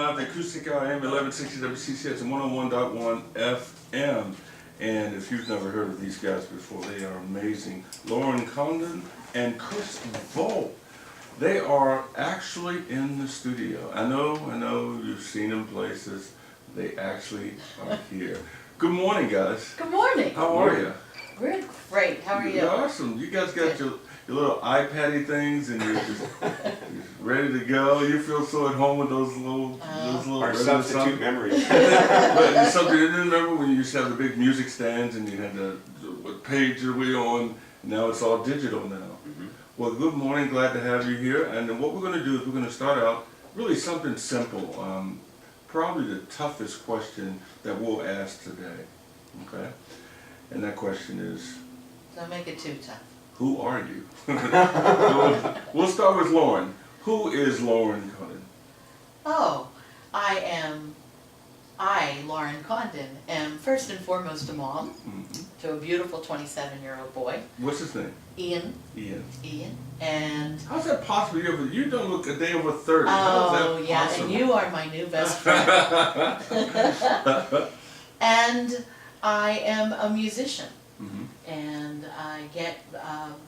live, the Acoustic Hour AM 1160 WCC. It's 101.1 FM. And if you've never heard of these guys before, they are amazing. Lauren Condon and Chris Volpe. They are actually in the studio. I know, you've seen them places. They actually are here. Good morning, guys. Good morning. How are you? We're great. How are you? You're awesome. You guys got your little iPad-y things, and you're just ready to go. You feel so at home with those little Our substitute memories. But it's something you didn't remember when you used to have the big music stands and you had the what page are we on? Now it's all digital now. Mm-hmm. Well, good morning. Glad to have you here. And then what we're going to do is we're going to start out really something simple. Probably the toughest question that we'll ask today. Okay? And that question is, Don't make it too tough. who are you? We'll start with Lauren. Who is Lauren Condon? Oh, Lauren Condon, am first and foremost a mom to a beautiful 27-year-old boy. What's his name? Ian. Ian. And How's that possible? You don't look a day over 30. oh How's that yeah, possible? and you are my new best friend. And I am a musician, and I get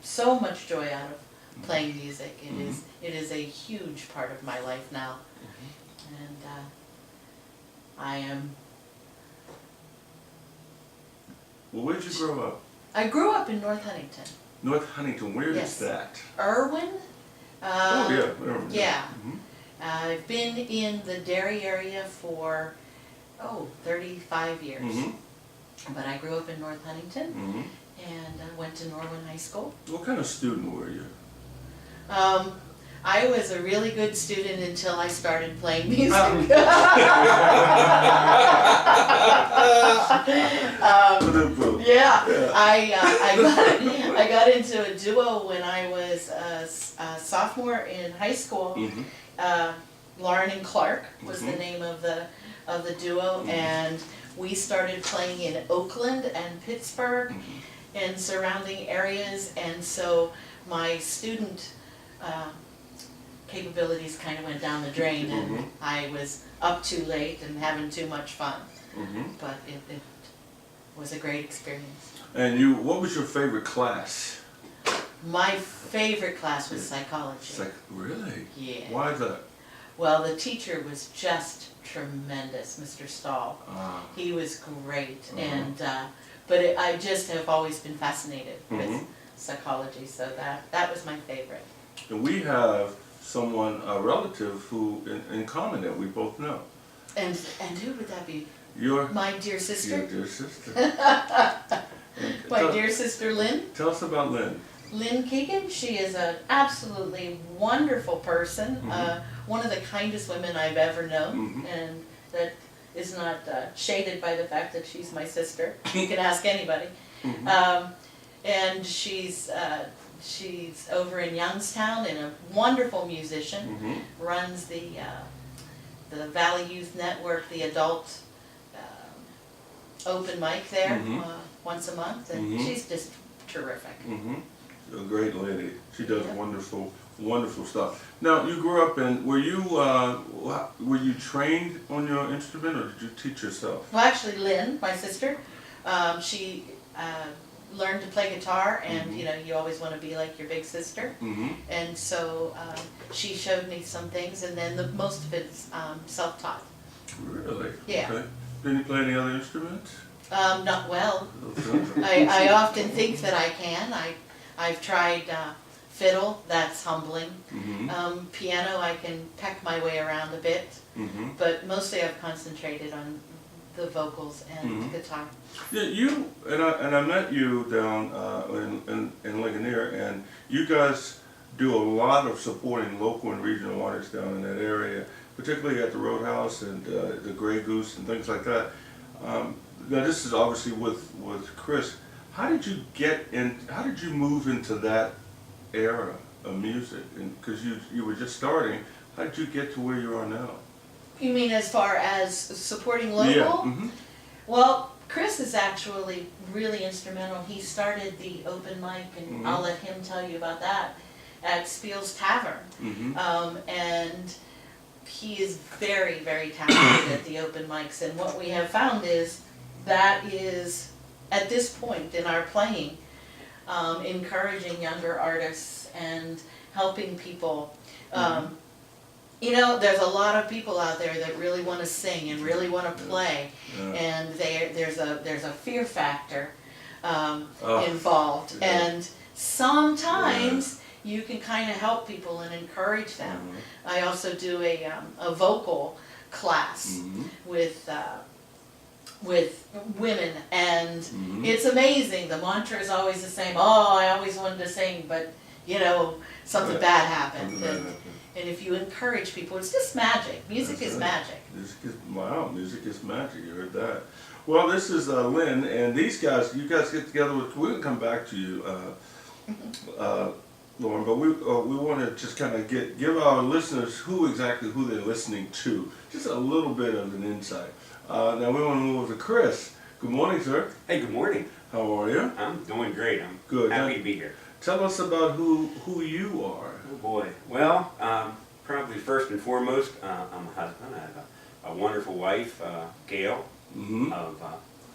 so much joy out of playing music. It is a huge part of my life now, and I am. Well, where'd you grow up? I grew up in North Huntington. North Huntington. Where Yes. is that? Irwin. Oh yeah, Irwin. Yeah. Mhm. I've been in the Derry area for 35 years. Mhm. But I grew up in North Huntington Mhm. and went to Norwin High School. What kind of student were you? I was a really good student until I started playing music. Yeah, I got into a duo when I was a sophomore in high school. Lauren and Clark was the name of the duo, and we started playing in Oakland and Pittsburgh and surrounding areas, and so my student capabilities kind of went down the drain, and I was up too late and having too much fun. But it was a great experience. And what was your favorite class? My favorite class was psychology. Really? Yeah. Why that? Well, the teacher was just tremendous, Mr. Stahl. He was great, and I just have always been fascinated with psychology, so that was my favorite. And we have someone, a relative, who in common that we both know. And who would that be? My dear sister? Your dear sister. My dear sister Lynn. Tell us about Lynn. Lynn Keegan, she is an absolutely wonderful person, one of the kindest women I've ever known, and that is not shaded by the fact that she's my sister. You can ask anybody. And she's over in Youngstown and a wonderful musician, runs the Valley Youth Network, the adult open mic there once a month, and she's just terrific. A great lady. She does wonderful stuff. Now, you grew up in. Were you trained on your instrument, or did you teach yourself? Well, actually, Lynn, my sister, she learned to play guitar, and you always want to be like your big sister. And so she showed me some things, and then most of it's self-taught. Really? Yeah. Okay. Did you play any other instruments? Not well. I often think that I can. I've tried fiddle, that's humbling. Piano, I can peck my way around a bit, but mostly I've concentrated on the vocals and guitar. Yeah, I met you down in Ligonier, and you guys do a lot of supporting local and regional artists down in that area, particularly at the Roadhouse and the Grey Goose and things like that. Now this is obviously with Chris. How did you move into that era of music? And because you were just starting, how did you get to where you are now? You mean as far as supporting local? Yeah. Well, Chris is actually really instrumental. He started the open mic, and I'll let him tell you about that, at Spiel's Tavern. And he is very, very talented at the open mics, and what we have found is that is, at this point in our playing, encouraging younger artists and helping people. You know, there's a lot of people out there that really want to sing and really want to play, and there's a fear factor involved, and sometimes you can kind of help people and encourage them. I also do a vocal class with women, and it's amazing. The mantra is always the same. Oh, I always wanted to sing, but you know, something bad happened. And if you encourage people, it's just magic. Music is magic. Wow, music is magic. You heard that. Well, this is Lynn, and these guys, you guys get together with, we'll come back to you, Lauren, but we want to just kind of give our listeners who they're listening to, just a little bit of an insight. Now we want to move over to Chris. Good morning, sir. Hey, good morning. How are you? I'm doing great. I'm good. Happy to be here. Tell us about who you are. Oh boy. Well, probably first and foremost, I'm a husband. I have a wonderful wife, Gail, of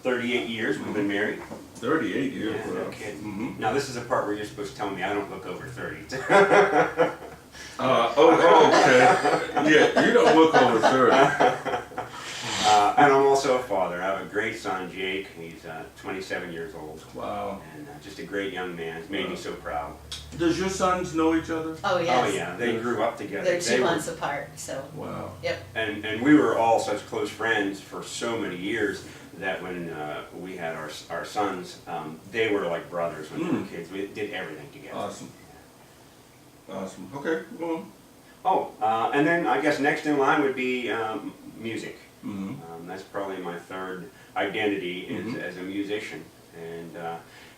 38 years. We've been married. 38 years. Yeah, bro. no kidding. Now this is a part where you're supposed to tell me I don't look over 30. Okay. Yeah, you don't look over 30. And I'm also a father. I have a great son, Jake. He's 27 years old. Wow. And just a great young man. It's made me so proud. Does your sons know each other? Oh yes. Oh yeah, they grew up together. They're 2 months apart, so. Wow. Yep. And we were all such close friends for so many years that when we had our sons, they were like brothers when they were kids. We did everything together. Awesome. Awesome. Okay, well. Oh, and then I guess next in line would be music. That's probably my third identity is as a musician. And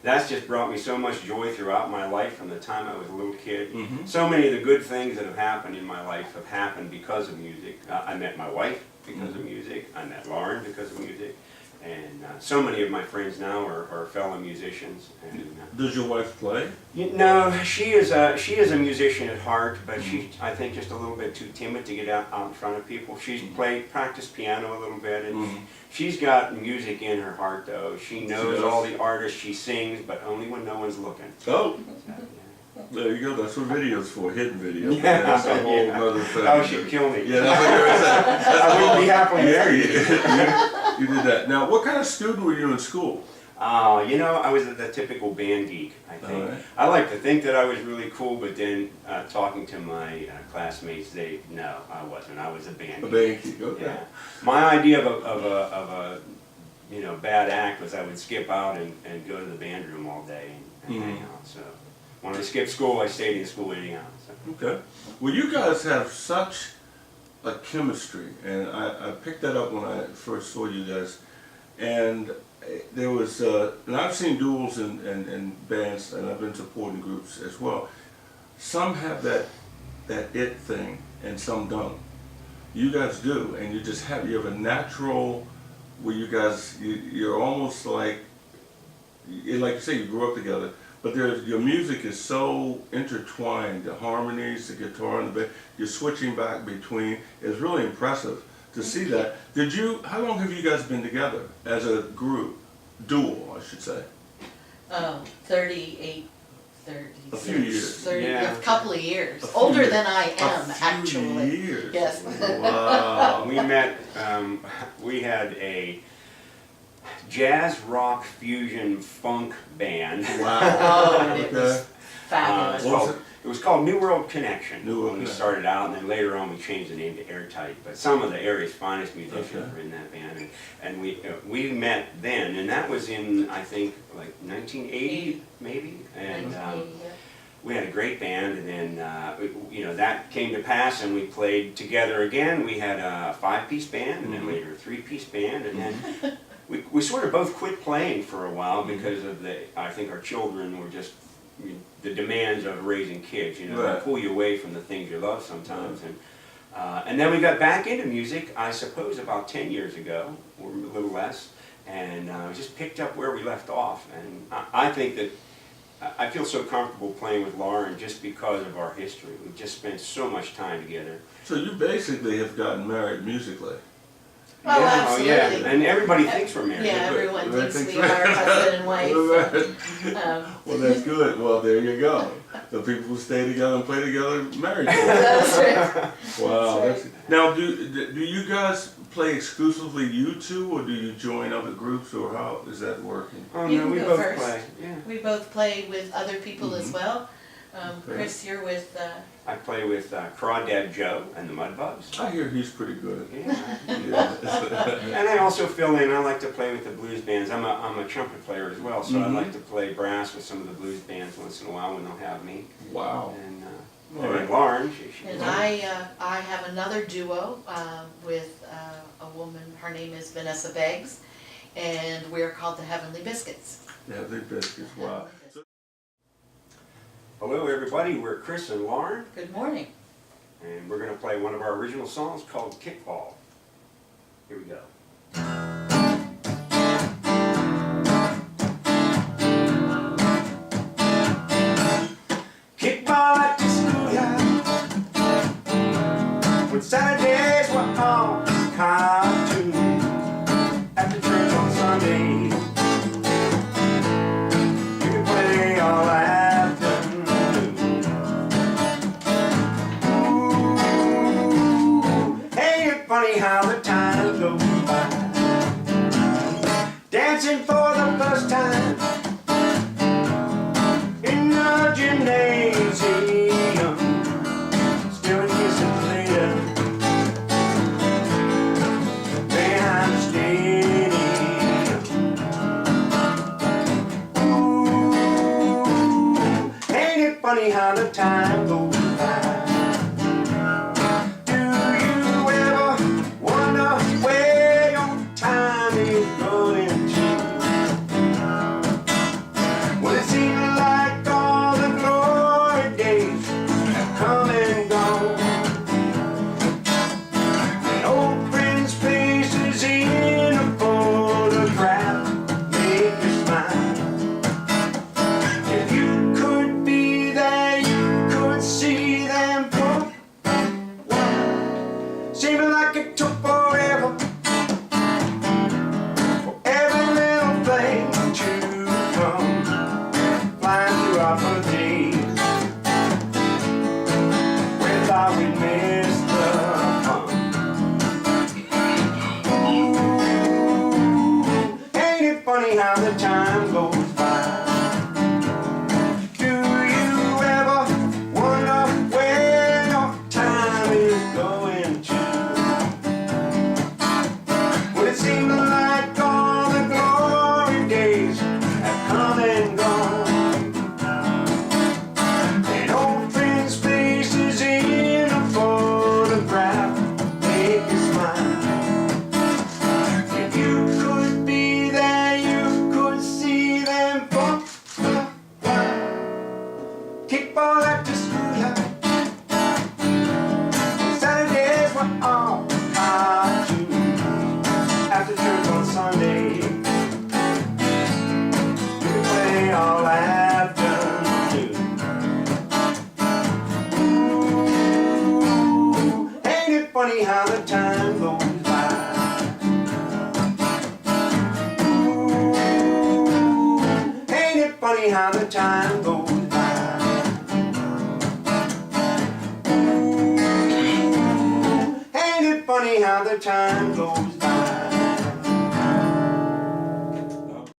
that's just brought me so much joy throughout my life from the time I was a little kid. So many of the good things that have happened in my life have happened because of music. I met my wife because of music. I met Lauren because of music. And so many of my friends now are fellow musicians. And, does your wife play? No, she is a musician at heart, but she's, I think, just a little bit too timid to get out in front of people. She's practiced piano a little bit, and she's got music in her heart, though. She knows all the artists, she sings, but only when no one's looking. Oh. So, There you go. That's what video's for, hidden video. Yeah. That's a whole other thing. Oh, she'd kill me. Yeah, that's what you were saying. That's I wouldn't be happy. Yeah, you did that. Now, what kind of student were you in school? You know, I was the typical band geek, I think. Right. I like to think that I was really cool, but then talking to my classmates, no, I wasn't. I was a band geek. A band geek, okay. Yeah. My idea of a you know, bad act was I would skip out and go to the band room all day and hang out. So when I skipped school, I stayed in school anyhow. So. Okay. Well, you guys have such a chemistry, and I picked that up when I first saw you guys. And there was, and I've seen duels and bands, and I've been supporting groups as well. Some have that it thing, and some don't. You guys do, and you have a natural, where you guys, you're almost like you say, you grew up together. But your music is so intertwined, the harmonies, the guitar, and the bass, you're switching back between. It's really impressive to see that. How long have you guys been together as a group? Dual, I should say. 38, 30. A few years. 30, Yeah. a couple of years. Older than I am, actually. A few years. Yes. Wow. We met, we had a jazz rock fusion funk band. Wow. Oh, it was Okay. fabulous. It was called New World Connection New World when we Connection. started out, and then later on we changed the name to Airtight. But some of the area's finest musicians Okay. were in that band, and we met then, and that was in, I think, like 1980 maybe, and 1980, yeah. we had a great band, and then you know, that came to pass, and we played together again. We had a 5-piece band, and then later a 3-piece band, and then we sort of both quit playing for a while because of I think our children were just, the demands of raising kids, you know, Right. they pull you away from the things you love sometimes. And then we got back into music, I suppose about 10 years ago, or a little less, and just picked up where we left off. And I think that I feel so comfortable playing with Lauren just because of our history. We've just spent so much time together. So you basically have gotten married musically. Oh, yeah, absolutely. Oh, yeah. And everybody thinks we're married. Yeah, everyone Everybody thinks we thinks are husband and wife. Well, that's good. Well, there you go. The people who stay together and play together, married. That's right. Wow. That's Now, do you guys play exclusively you two, or do you join other groups, or how is that working? Oh, You no, can we go both first. play. Yeah. We both play with other people as well. Okay. Chris, you're with, I play with Crawdad Joe and the Mudbugs. I hear he's pretty good. Yeah. Yeah. And I also fill in. I like to play with the blues bands. I'm a trumpet player as well, so I like to play brass with some of the blues bands once in a while when they'll have me. Wow. And All and right. Lauren, she and I have another duo with a woman, her name is Vanessa Beggs, and we're called the Heavenly Biscuits. Yeah, they biscuits. Wow. Hello everybody, we're Chris and Lauren, Good morning. and we're going to play one of our original songs called Kickball. Here we go. Kickball at the schoolyard, when Saturdays were all cartoons, after church on Sunday, you could play all afternoon. Ooh, ain't it funny how the time goes by, dancing for the first time in the gymnasium, still kissing later behind the stadium. Ooh, ain't it funny how the time goes by? Do you ever wonder where your time is going to? Well, it seems like all the glory days have come and gone, and old friends' faces in a photograph make you smile. If you could be there, you could see them for a while. Seeming like it took forever for every little thing to come flying throughout the days. We thought we'd miss the fun. Ooh, ain't it funny how the time goes by? Do you ever wonder where your time is going to? Well, it seems like all the glory days have come and gone, and old friends' faces in a photograph make you smile. If you could be there, you could see them for a while. Kickball at the schoolyard, Saturdays were all cartoons, after church on Sunday, we could play all afternoon. Ooh, ain't it funny how the time goes by? Ooh, ain't it funny how the time goes by? Ooh, ain't it funny how the time goes by?